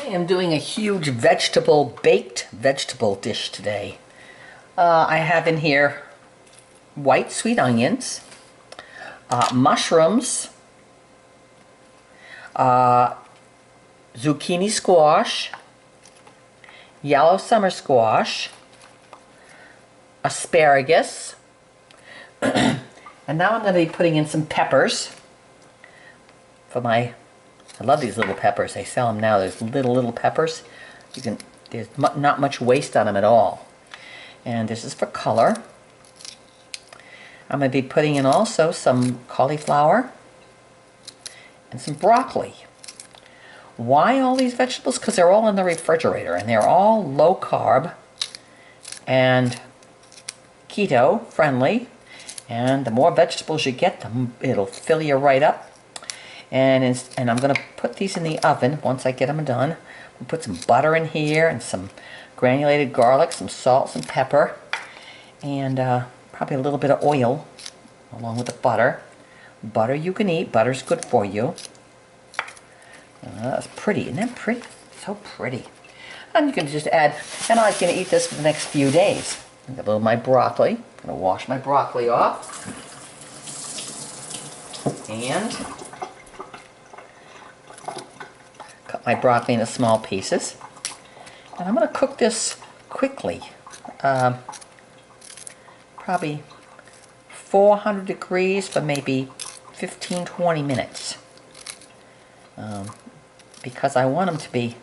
I am doing a huge baked vegetable dish today. I have in here white sweet onions, mushrooms, zucchini squash, yellow summer squash, asparagus, and now I'm going to be putting in some peppers for my, I love these little peppers. They sell them now. There's little peppers. There's not much waste on them at all. And this is for color. I'm going to be putting in also some cauliflower and some broccoli. Why all these vegetables? Because they're all in the refrigerator and they're all low carb and keto friendly. And the more vegetables you get, it'll fill you right up. And I'm going to put these in the oven once I get them done. I'll put some butter in here and some granulated garlic, some salt, some pepper, and probably a little bit of oil along with the butter. Butter you can eat. Butter's good for you. That's pretty. Isn't that pretty? So pretty. And you can just add, and I'm going to eat this for the next few days. I've got a little of my broccoli. I'm going to wash my broccoli off. And cut my broccoli into small pieces. And I'm going to cook this quickly. Probably 400 degrees for maybe 15-20 minutes. Because I want them to be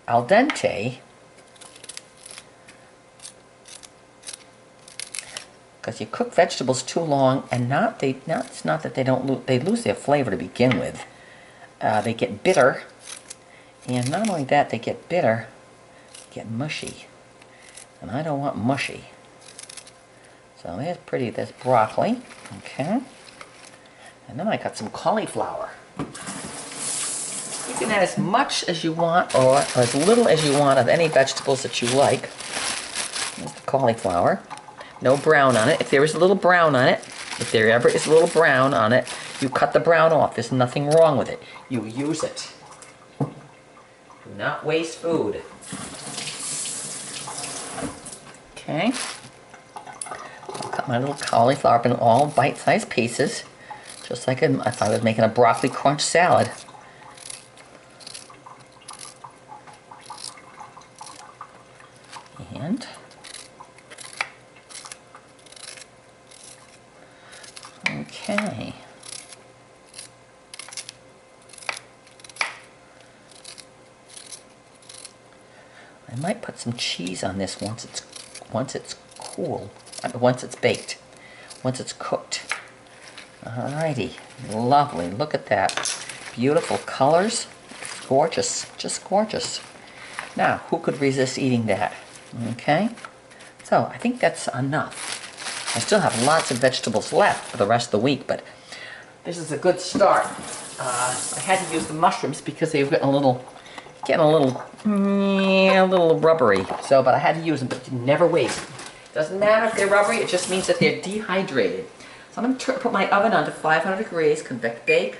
al dente. Because you cook vegetables too long, and it's not that they lose their flavor to begin with. They get bitter, and not only that, they get bitter, they get mushy, and I don't want mushy. So there's broccoli, okay, and then I got some cauliflower. You can add as much as you want or as little as you want of any vegetables that you like. There's the cauliflower. No brown on it. If there is a little brown on it, if there ever is a little brown on it, you cut the brown off. There's nothing wrong with it. You use it. Do not waste food. Okay. I'll cut my little cauliflower up in all bite-sized pieces, just like if I was making a broccoli crunch salad. And okay. I might put some cheese on this once it's cool, once it's baked, once it's cooked. Alrighty, lovely. Look at that, beautiful colors, gorgeous, just gorgeous. Now, who could resist eating that? Okay, so I think that's enough. I still have lots of vegetables left for the rest of the week, but this is a good start. I had to use the mushrooms because they've getting a little rubbery. So, but I had to use them, but you never waste. Doesn't matter if they're rubbery, it just means that they're dehydrated. So I'm going to put my oven on to 500 degrees, convect bake.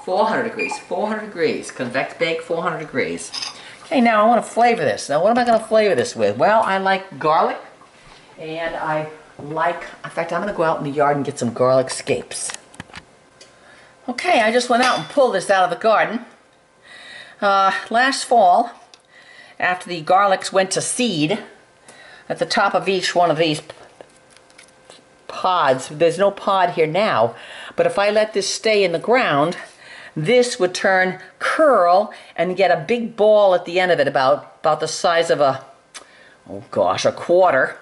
400 degrees, convect bake, 400 degrees. Okay, now I want to flavor this. Now what am I going to flavor this with? Well, I like garlic, and in fact, I'm going to go out in the yard and get some garlic scapes. Okay, I just went out and pulled this out of the garden. Last fall, after the garlics went to seed, at the top of each one of these pods, there's no pod here now, but if I let this stay in the ground, this would curl and get a big ball at the end of it, about the size of a quarter,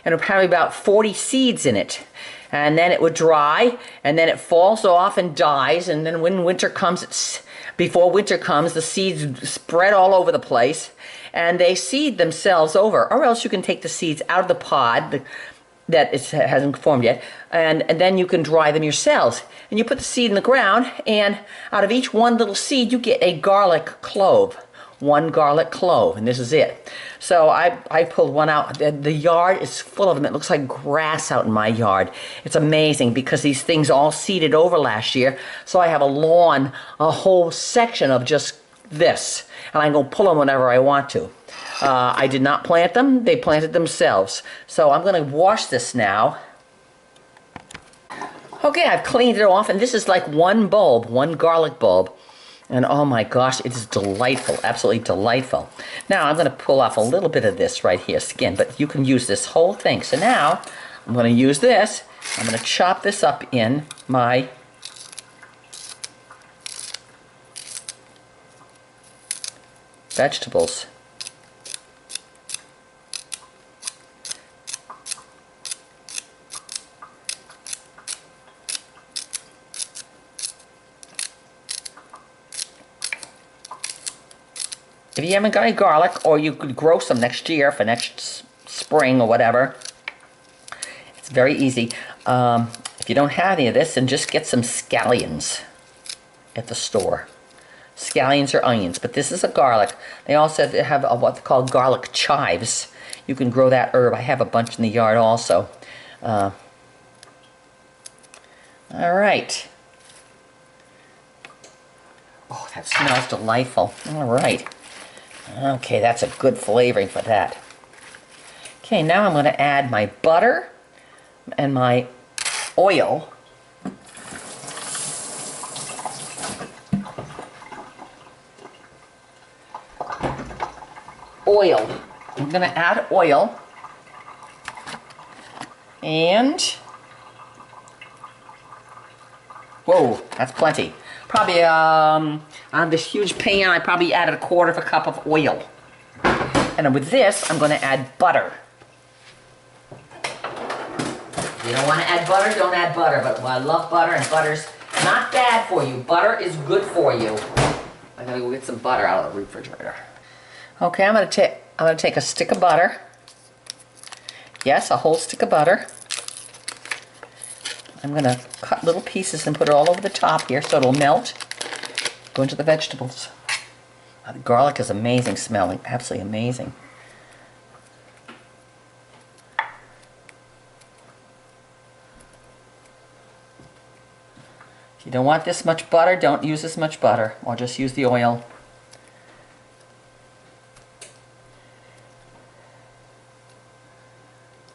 and probably about 40 seeds in it. And then it would dry, and then it falls off and dies, and then when winter comes, before winter comes, the seeds spread all over the place, and they seed themselves over, or else you can take the seeds out of the pod that hasn't formed yet, and then you can dry them yourselves. And you put the seed in the ground, and out of each one little seed, you get a garlic clove, one garlic clove, and this is it. So I pulled one out. The yard is full of them. It looks like grass out in my yard. It's amazing because these things all seeded over last year. So I have a lawn, a whole section of just this, and I can go pull them whenever I want to. I did not plant them. They planted themselves. So I'm going to wash this now. Okay, I've cleaned it off, and this is like one bulb, one garlic bulb. And oh my gosh, it is delightful, absolutely delightful. Now I'm going to pull off a little bit of this right here, skin, but you can use this whole thing. So now I'm going to use this. I'm going to chop this up in my vegetables. If you haven't got any garlic, or you could grow some next year for next spring or whatever, it's very easy. If you don't have any of this, then just get some scallions at the store. Scallions or onions, but this is a garlic. They also have what they call garlic chives. You can grow that herb. I have a bunch in the yard also. All right. Oh, that smells delightful. All right. Okay, that's a good flavoring for that. Okay, now I'm going to add my butter and my oil. I'm going to add oil. And, whoa, that's plenty. Probably, on this huge pan, I probably added 1/4 cup of oil. And with this, I'm going to add butter. If you don't want to add butter, don't add butter. But I love butter, and butter's not bad for you. Butter is good for you. I'm going to go get some butter out of the refrigerator. Okay, I'm going to take a stick of butter. Yes, a whole stick of butter. I'm going to cut little pieces and put it all over the top here so it'll melt. Go into the vegetables. The garlic is amazing smelling, absolutely amazing. If you don't want this much butter, don't use this much butter, or just use the oil.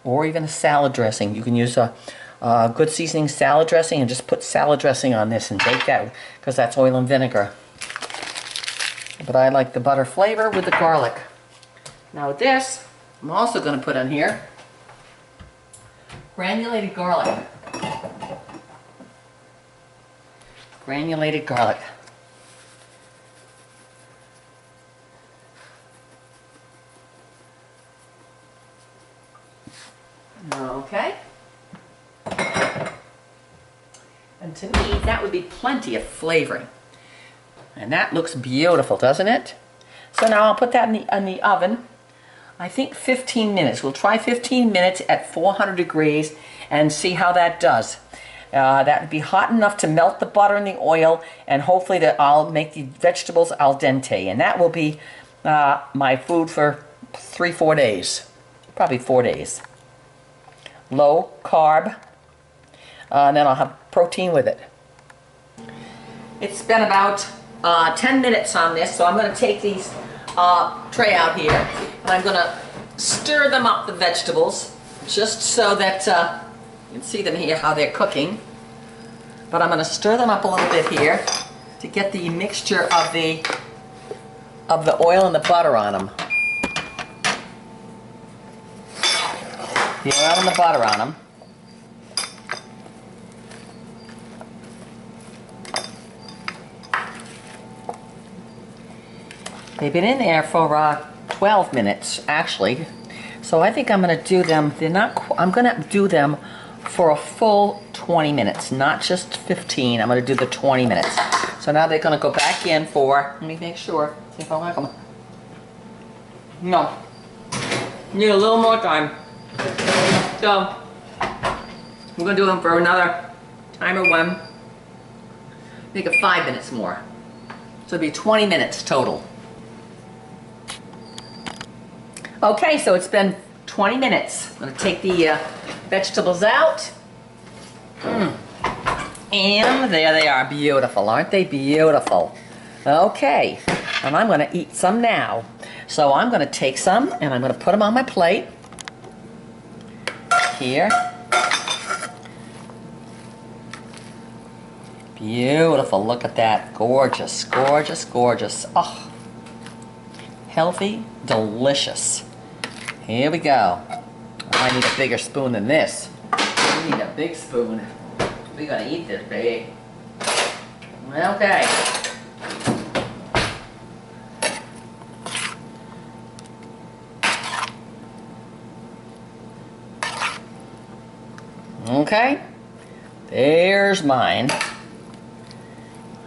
Or even a salad dressing. You can use a good seasoning salad dressing and just put salad dressing on this and bake that, because that's oil and vinegar. But I like the butter flavor with the garlic. Now with this, I'm also going to put on here granulated garlic. Granulated garlic. Okay. And to me, that would be plenty of flavoring. And that looks beautiful, doesn't it? So now I'll put that in the oven. I think 15 minutes. We'll try 15 minutes at 400 degrees and see how that does. That would be hot enough to melt the butter and the oil, and hopefully that I'll make the vegetables al dente. And that will be my food for 3-4 days. Probably 4 days. Low carb. And then I'll have protein with it. It's been about 10 minutes on this, so I'm going to take these tray out here, and I'm going to stir them up, the vegetables, just so that you can see them here, how they're cooking. But I'm going to stir them up a little bit here to get the mixture of the oil and the butter on them. The oil and the butter on them. They've been in there for 12 minutes, actually. So I think I'm going to do them, I'm going to do them for a full 20 minutes, not just 15. I'm going to do the 20 minutes. So now they're going to go back in for, let me make sure, see if I like them. No. Need a little more time. So, we're going to do them for another timer one. Make it 5 minutes more. So it'll be 20 minutes total. Okay, so it's been 20 minutes. I'm going to take the vegetables out. And there they are. Beautiful. Aren't they beautiful? Okay, and I'm going to eat some now. So I'm going to take some and I'm going to put them on my plate. Here. Beautiful. Look at that. Gorgeous, gorgeous, gorgeous. Oh, healthy, delicious. Here we go. I need a bigger spoon than this. We need a big spoon. We're going to eat this, baby. Okay. Okay. There's mine. I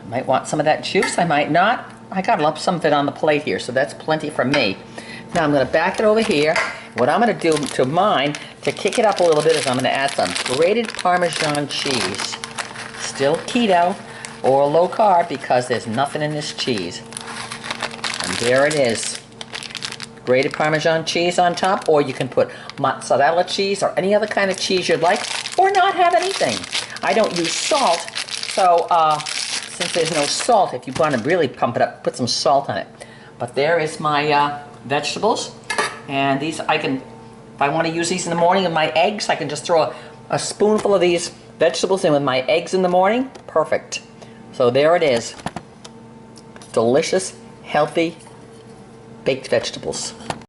might want some of that juice, I might not. I got a lump some of it on the plate here, so that's plenty for me. Now I'm going to back it over here. What I'm going to do to mine, to kick it up a little bit, is I'm going to add some grated Parmesan cheese. Still keto or low carb because there's nothing in this cheese. And there it is. Grated Parmesan cheese on top, or you can put mozzarella cheese or any other kind of cheese you'd like, or not have anything. I don't use salt, so since there's no salt, if you want to really pump it up, put some salt on it. But there is my vegetables, and these I can, if I want to use these in the morning with my eggs, I can just throw a spoonful of these vegetables in with my eggs in the morning. Perfect. So there it is. Delicious, healthy, baked vegetables.